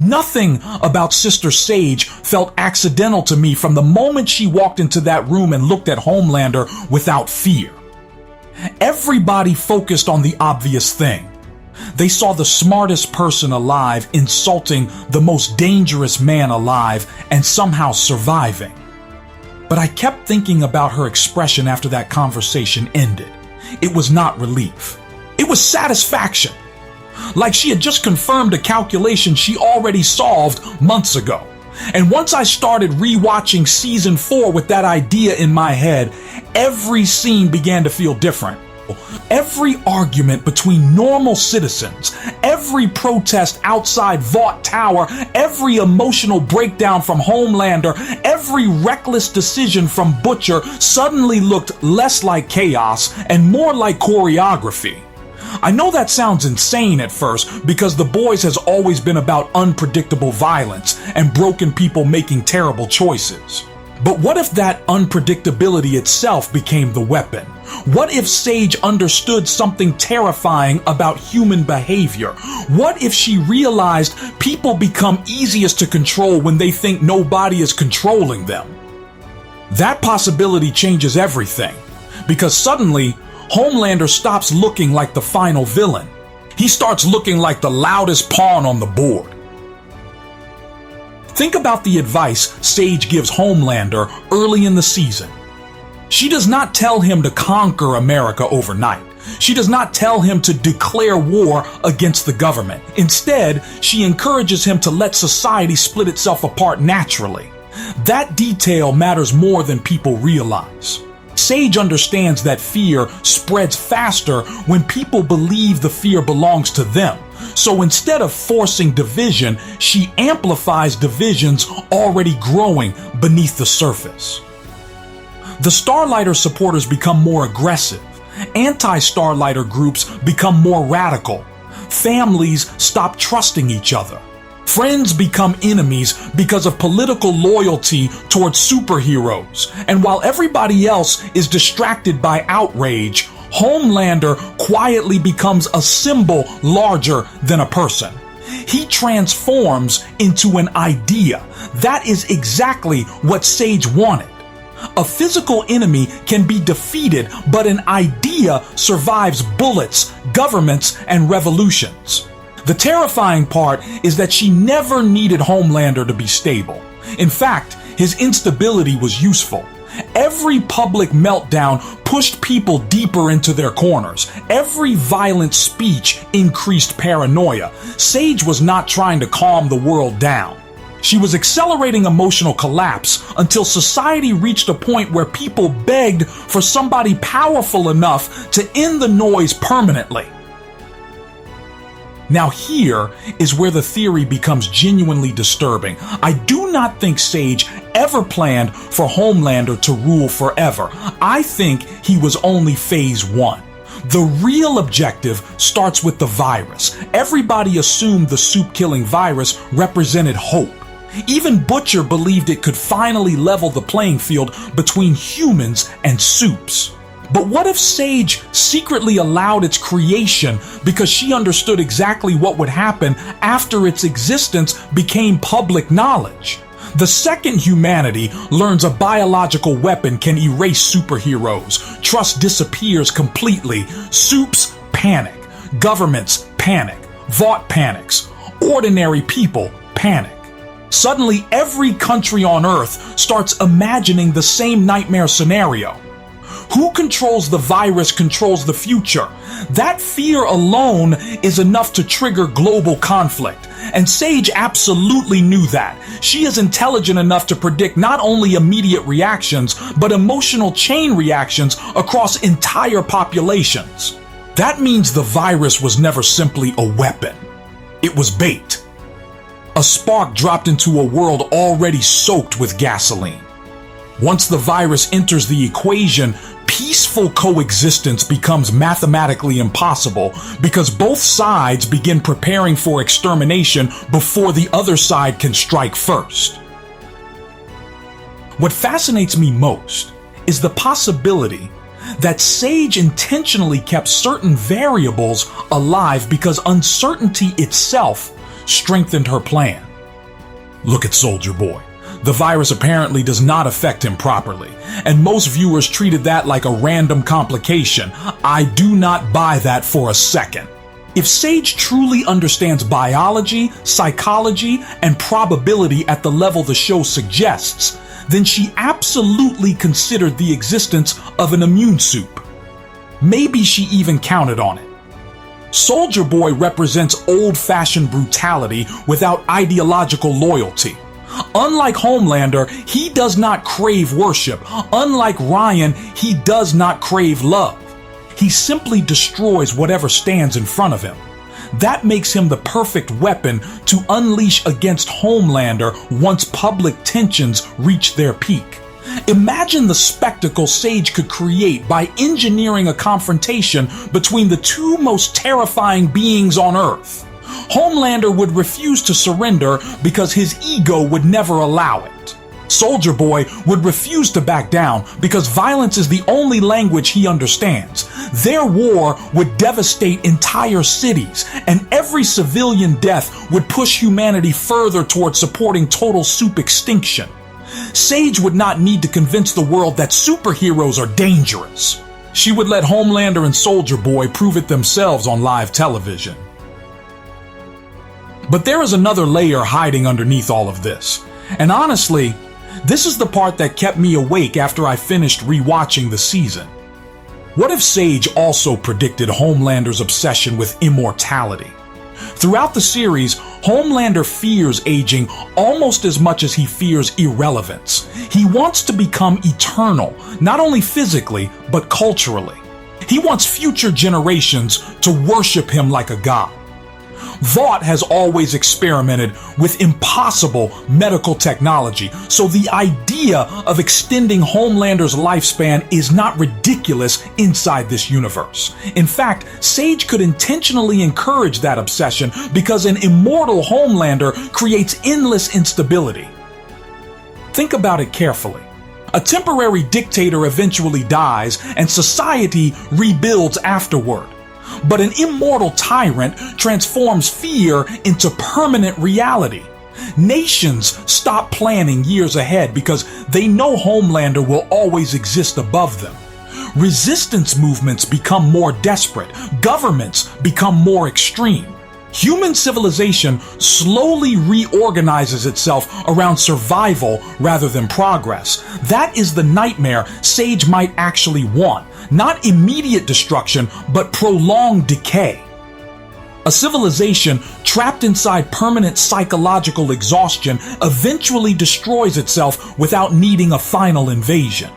Nothing about Sister Sage felt accidental to me from the moment she walked into that room and looked at Homelander without fear. Everybody focused on the obvious thing. They saw the smartest person alive insulting the most dangerous man alive and somehow surviving. But I kept thinking about her expression after that conversation ended. It was not relief. It was satisfaction. Like she had just confirmed a calculation she already solved months ago. And once I started rewatching season 4 with that idea in my head, every scene began to feel different. Every argument between normal citizens, every protest outside Vought Tower, every emotional breakdown from Homelander, every reckless decision from Butcher suddenly looked less like chaos and more like choreography. I know that sounds insane at first because The Boys has always been about unpredictable violence and broken people making terrible choices. But what if that unpredictability itself became the weapon? What if Sage understood something terrifying about human behavior? What if she realized people become easiest to control when they think nobody is controlling them? That possibility changes everything, because suddenly, Homelander stops looking like the final villain. He starts looking like the loudest pawn on the board. Think about the advice Sage gives Homelander early in the season. She does not tell him to conquer America overnight. She does not tell him to declare war against the government. Instead, she encourages him to let society split itself apart naturally. That detail matters more than people realize. Sage understands that fear spreads faster when people believe the fear belongs to them. So instead of forcing division, she amplifies divisions already growing beneath the surface. The Starlighter supporters become more aggressive. Anti-Starlighter groups become more radical. Families stop trusting each other. Friends become enemies because of political loyalty towards superheroes. And while everybody else is distracted by outrage, Homelander quietly becomes a symbol larger than a person. He transforms into an idea. That is exactly what Sage wanted. A physical enemy can be defeated, but an idea survives bullets, governments, and revolutions. The terrifying part is that she never needed Homelander to be stable. In fact, his instability was useful. Every public meltdown pushed people deeper into their corners. Every violent speech increased paranoia. Sage was not trying to calm the world down. She was accelerating emotional collapse until society reached a point where people begged for somebody powerful enough to end the noise permanently. Now here is where the theory becomes genuinely disturbing. I do not think Sage ever planned for Homelander to rule forever. I think he was only phase 1. The real objective starts with the virus. Everybody assumed the soup-killing virus represented hope. Even Butcher believed it could finally level the playing field between humans and soups. But what if Sage secretly allowed its creation because she understood exactly what would happen after its existence became public knowledge? The second humanity learns a biological weapon can erase superheroes, trust disappears completely, soups panic, governments panic, Vought panics, ordinary people panic. Suddenly, every country on Earth starts imagining the same nightmare scenario. Who controls the virus controls the future. That fear alone is enough to trigger global conflict. And Sage absolutely knew that. She is intelligent enough to predict not only immediate reactions, but emotional chain reactions across entire populations. That means the virus was never simply a weapon. It was bait. A spark dropped into a world already soaked with gasoline. Once the virus enters the equation, peaceful coexistence becomes mathematically impossible because both sides begin preparing for extermination before the other side can strike first. What fascinates me most is the possibility that Sage intentionally kept certain variables alive because uncertainty itself strengthened her plan. Look at Soldier Boy. The virus apparently does not affect him properly, and most viewers treated that like a random complication. I do not buy that for a second. If Sage truly understands biology, psychology, and probability at the level the show suggests, then she absolutely considered the existence of an immune soup. Maybe she even counted on it. Soldier Boy represents old-fashioned brutality without ideological loyalty. Unlike Homelander, he does not crave worship. Unlike Ryan, he does not crave love. He simply destroys whatever stands in front of him. That makes him the perfect weapon to unleash against Homelander once public tensions reach their peak. Imagine the spectacle Sage could create by engineering a confrontation between the two most terrifying beings on Earth. Homelander would refuse to surrender because his ego would never allow it. Soldier Boy would refuse to back down because violence is the only language he understands. Their war would devastate entire cities, and every civilian death would push humanity further toward supporting total soup extinction. Sage would not need to convince the world that superheroes are dangerous. She would let Homelander and Soldier Boy prove it themselves on live television. But there is another layer hiding underneath all of this. And honestly, this is the part that kept me awake after I finished rewatching the season. What if Sage also predicted Homelander's obsession with immortality? Throughout the series, Homelander fears aging almost as much as he fears irrelevance. He wants to become eternal, not only physically, but culturally. He wants future generations to worship him like a god. Vought has always experimented with impossible medical technology, so the idea of extending Homelander's lifespan is not ridiculous inside this universe. In fact, Sage could intentionally encourage that obsession because an immortal Homelander creates endless instability. Think about it carefully. A temporary dictator eventually dies, and society rebuilds afterward. But an immortal tyrant transforms fear into permanent reality. Nations stop planning years ahead because they know Homelander will always exist above them. Resistance movements become more desperate. Governments become more extreme. Human civilization slowly reorganizes itself around survival rather than progress. That is the nightmare Sage might actually want. Not immediate destruction, but prolonged decay. A civilization trapped inside permanent psychological exhaustion eventually destroys itself without needing a final invasion.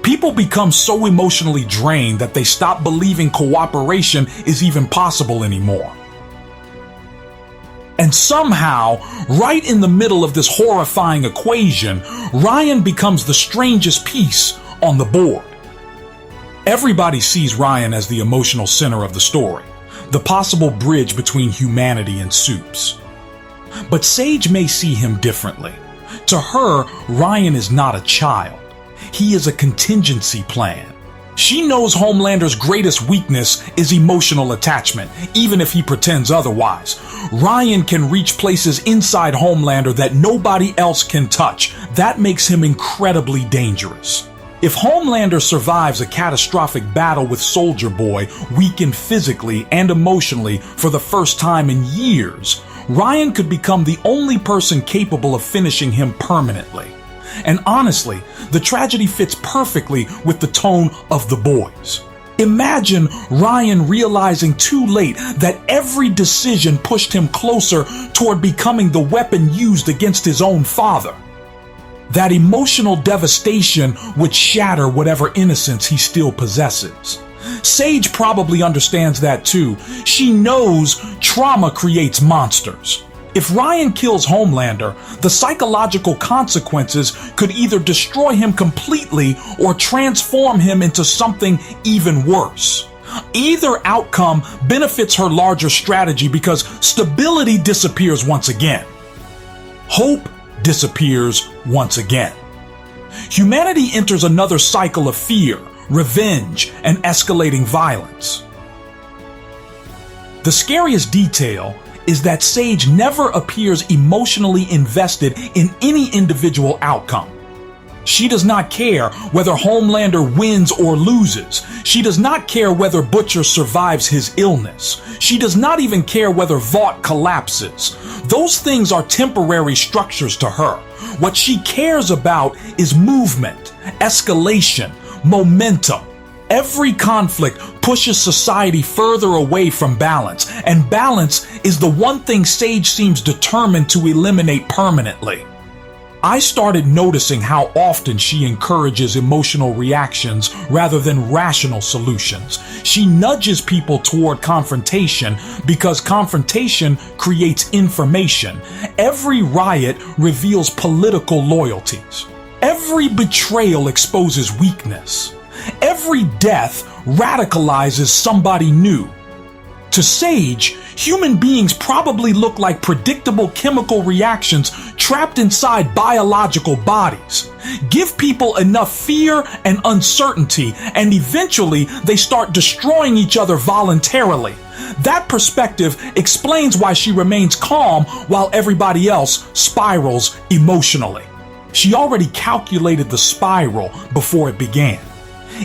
People become so emotionally drained that they stop believing cooperation is even possible anymore. And somehow, right in the middle of this horrifying equation, Ryan becomes the strangest piece on the board. Everybody sees Ryan as the emotional center of the story, the possible bridge between humanity and soups. But Sage may see him differently. To her, Ryan is not a child. He is a contingency plan. She knows Homelander's greatest weakness is emotional attachment, even if he pretends otherwise. Ryan can reach places inside Homelander that nobody else can touch. That makes him incredibly dangerous. If Homelander survives a catastrophic battle with Soldier Boy, weakened physically and emotionally for the first time in years, Ryan could become the only person capable of finishing him permanently. And honestly, the tragedy fits perfectly with the tone of The Boys. Imagine Ryan realizing too late that every decision pushed him closer toward becoming the weapon used against his own father. That emotional devastation would shatter whatever innocence he still possesses. Sage probably understands that too. She knows trauma creates monsters. If Ryan kills Homelander, the psychological consequences could either destroy him completely or transform him into something even worse. Either outcome benefits her larger strategy because stability disappears once again. Hope disappears once again. Humanity enters another cycle of fear, revenge, and escalating violence. The scariest detail is that Sage never appears emotionally invested in any individual outcome. She does not care whether Homelander wins or loses. She does not care whether Butcher survives his illness. She does not even care whether Vought collapses. Those things are temporary structures to her. What she cares about is movement, escalation, momentum. Every conflict pushes society further away from balance, and balance is the one thing Sage seems determined to eliminate permanently. I started noticing how often she encourages emotional reactions rather than rational solutions. She nudges people toward confrontation because confrontation creates information. Every riot reveals political loyalties. Every betrayal exposes weakness. Every death radicalizes somebody new. To Sage, human beings probably look like predictable chemical reactions trapped inside biological bodies. Give people enough fear and uncertainty, and eventually they start destroying each other voluntarily. That perspective explains why she remains calm while everybody else spirals emotionally. She already calculated the spiral before it began.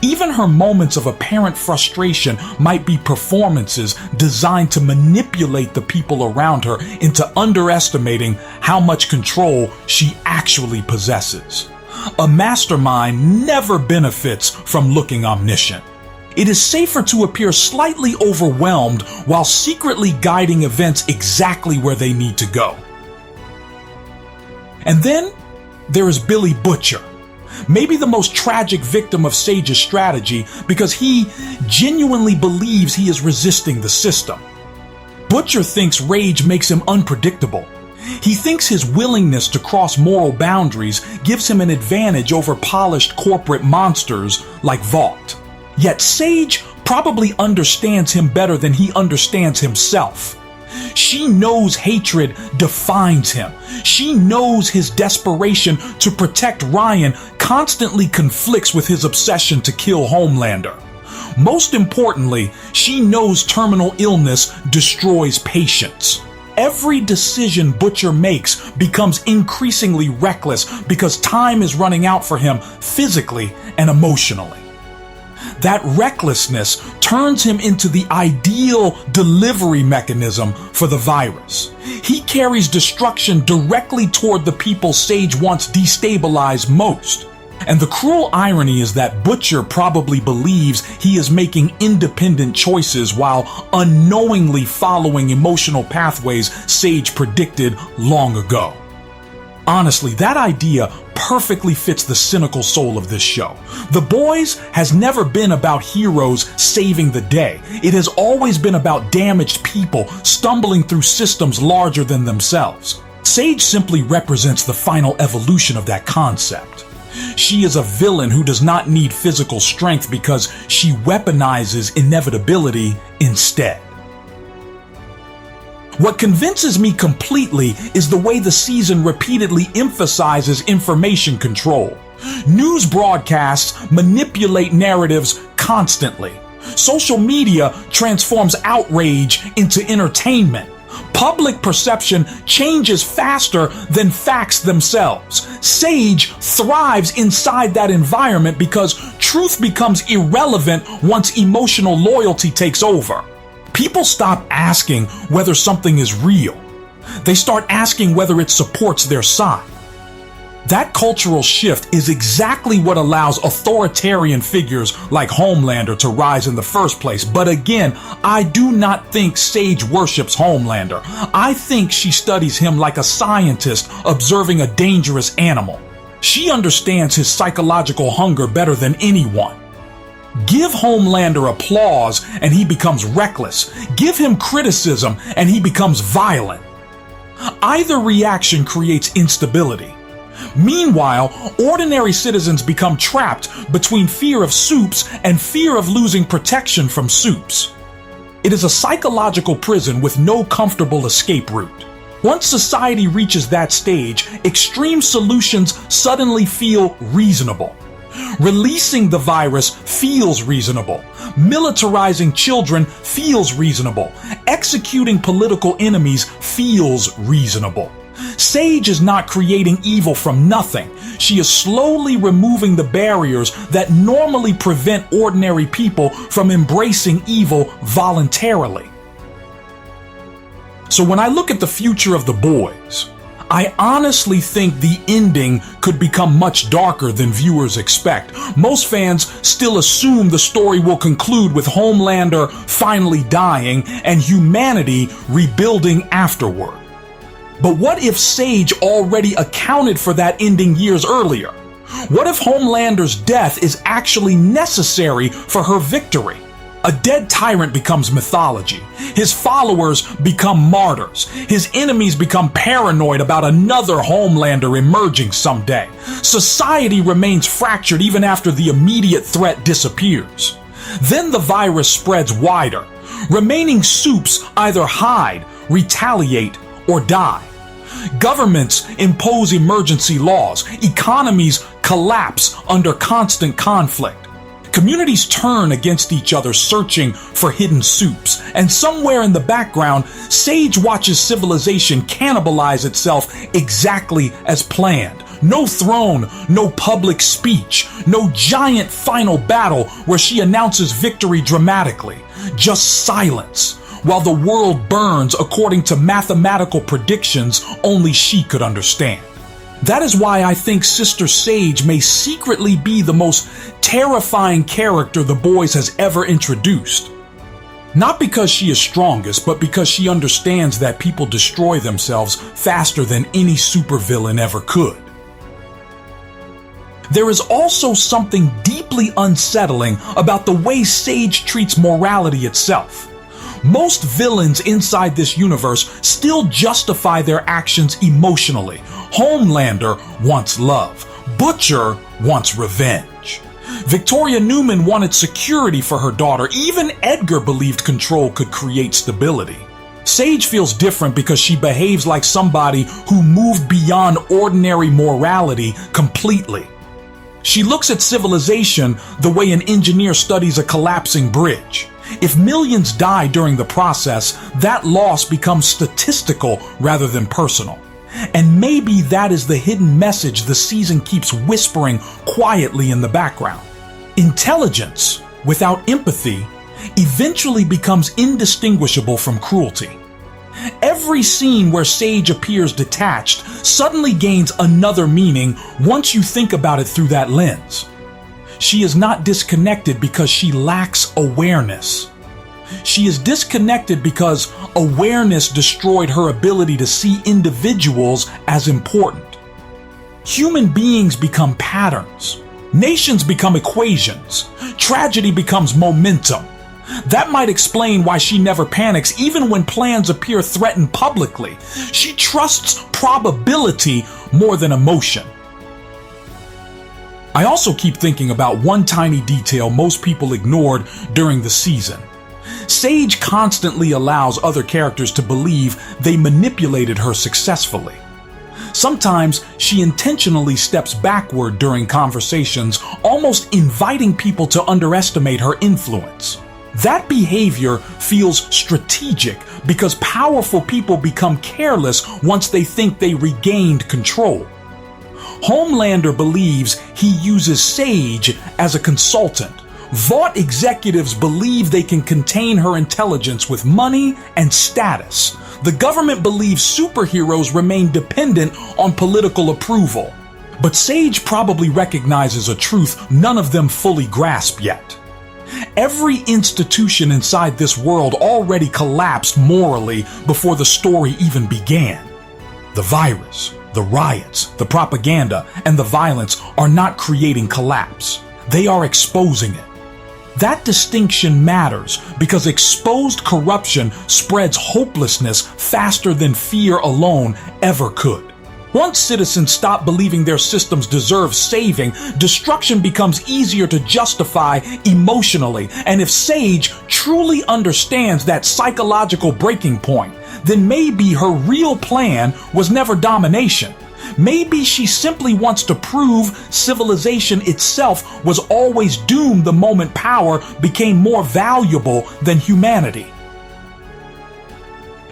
Even her moments of apparent frustration might be performances designed to manipulate the people around her into underestimating how much control she actually possesses. A mastermind never benefits from looking omniscient. It is safer to appear slightly overwhelmed while secretly guiding events exactly where they need to go. And then there is Billy Butcher. Maybe the most tragic victim of Sage's strategy because he genuinely believes he is resisting the system. Butcher thinks rage makes him unpredictable. He thinks his willingness to cross moral boundaries gives him an advantage over polished corporate monsters like Vought. Yet Sage probably understands him better than he understands himself. She knows hatred defines him. She knows his desperation to protect Ryan constantly conflicts with his obsession to kill Homelander. Most importantly, she knows terminal illness destroys patience. Every decision Butcher makes becomes increasingly reckless because time is running out for him physically and emotionally. That recklessness turns him into the ideal delivery mechanism for the virus. He carries destruction directly toward the people Sage wants destabilized most. And the cruel irony is that Butcher probably believes he is making independent choices while unknowingly following emotional pathways Sage predicted long ago. Honestly, that idea perfectly fits the cynical soul of this show. The Boys has never been about heroes saving the day. It has always been about damaged people stumbling through systems larger than themselves. Sage simply represents the final evolution of that concept. She is a villain who does not need physical strength because she weaponizes inevitability instead. What convinces me completely is the way the season repeatedly emphasizes information control. News broadcasts manipulate narratives constantly. Social media transforms outrage into entertainment. Public perception changes faster than facts themselves. Sage thrives inside that environment because truth becomes irrelevant once emotional loyalty takes over. People stop asking whether something is real. They start asking whether it supports their side. That cultural shift is exactly what allows authoritarian figures like Homelander to rise in the first place. But again, I do not think Sage worships Homelander. I think she studies him like a scientist observing a dangerous animal. She understands his psychological hunger better than anyone. Give Homelander applause and he becomes reckless. Give him criticism and he becomes violent. Either reaction creates instability. Meanwhile, ordinary citizens become trapped between fear of Supes and fear of losing protection from Supes. It is a psychological prison with no comfortable escape route. Once society reaches that stage, extreme solutions suddenly feel reasonable. Releasing the virus feels reasonable. Militarizing children feels reasonable. Executing political enemies feels reasonable. Sage is not creating evil from nothing. She is slowly removing the barriers that normally prevent ordinary people from embracing evil voluntarily. So when I look at the future of the boys, I honestly think the ending could become much darker than viewers expect. Most fans still assume the story will conclude with Homelander finally dying and humanity rebuilding afterward. But what if Sage already accounted for that ending years earlier? What if Homelander's death is actually necessary for her victory? A dead tyrant becomes mythology. His followers become martyrs. His enemies become paranoid about another Homelander emerging someday. Society remains fractured even after the immediate threat disappears. Then the virus spreads wider. Remaining supes either hide, retaliate, or die. Governments impose emergency laws. Economies collapse under constant conflict. Communities turn against each other, searching for hidden supes. And somewhere in the background, Sage watches civilization cannibalize itself exactly as planned. No throne, no public speech, no giant final battle where she announces victory dramatically. Just silence, while the world burns according to mathematical predictions only she could understand. That is why I think Sister Sage may secretly be the most terrifying character the boys has ever introduced. Not because she is strongest, but because she understands that people destroy themselves faster than any supervillain ever could. There is also something deeply unsettling about the way Sage treats morality itself. Most villains inside this universe still justify their actions emotionally. Homelander wants love. Butcher wants revenge. Victoria Newman wanted security for her daughter. Even Edgar believed control could create stability. Sage feels different because she behaves like somebody who moved beyond ordinary morality completely. She looks at civilization the way an engineer studies a collapsing bridge. If millions die during the process, that loss becomes statistical rather than personal. And maybe that is the hidden message the season keeps whispering quietly in the background. Intelligence without empathy eventually becomes indistinguishable from cruelty. Every scene where Sage appears detached suddenly gains another meaning once you think about it through that lens. She is not disconnected because she lacks awareness. She is disconnected because awareness destroyed her ability to see individuals as important. Human beings become patterns. Nations become equations. Tragedy becomes momentum. That might explain why she never panics even when plans appear threatened publicly. She trusts probability more than emotion. I also keep thinking about one tiny detail most people ignored during the season. Sage constantly allows other characters to believe they manipulated her successfully. Sometimes she intentionally steps backward during conversations, almost inviting people to underestimate her influence. That behavior feels strategic because powerful people become careless once they think they regained control. Homelander believes he uses Sage as a consultant. Vought executives believe they can contain her intelligence with money and status. The government believes superheroes remain dependent on political approval. But Sage probably recognizes a truth none of them fully grasp yet. Every institution inside this world already collapsed morally before the story even began. The virus, the riots, the propaganda, and the violence are not creating collapse. They are exposing it. That distinction matters because exposed corruption spreads hopelessness faster than fear alone ever could. Once citizens stop believing their systems deserve saving, destruction becomes easier to justify emotionally. And if Sage truly understands that psychological breaking point, then maybe her real plan was never domination. Maybe she simply wants to prove civilization itself was always doomed the moment power became more valuable than humanity.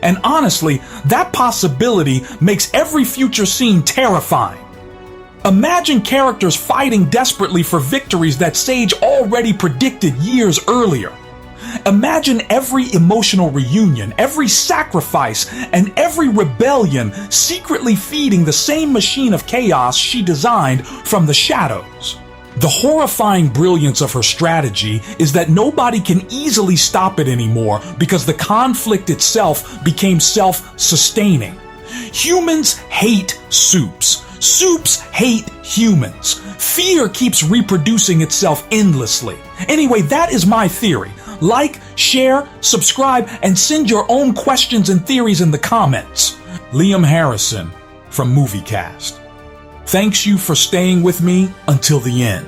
And honestly, that possibility makes every future scene terrifying. Imagine characters fighting desperately for victories that Sage already predicted years earlier. Imagine every emotional reunion, every sacrifice, and every rebellion secretly feeding the same machine of chaos she designed from the shadows. The horrifying brilliance of her strategy is that nobody can easily stop it anymore because the conflict itself became self-sustaining. Humans hate soups. Soups hate humans. Fear keeps reproducing itself endlessly. Anyway, that is my theory. Like, share, subscribe, and send your own questions and theories in the comments. Liam Harrison from MovieCast. Thanks you for staying with me until the end.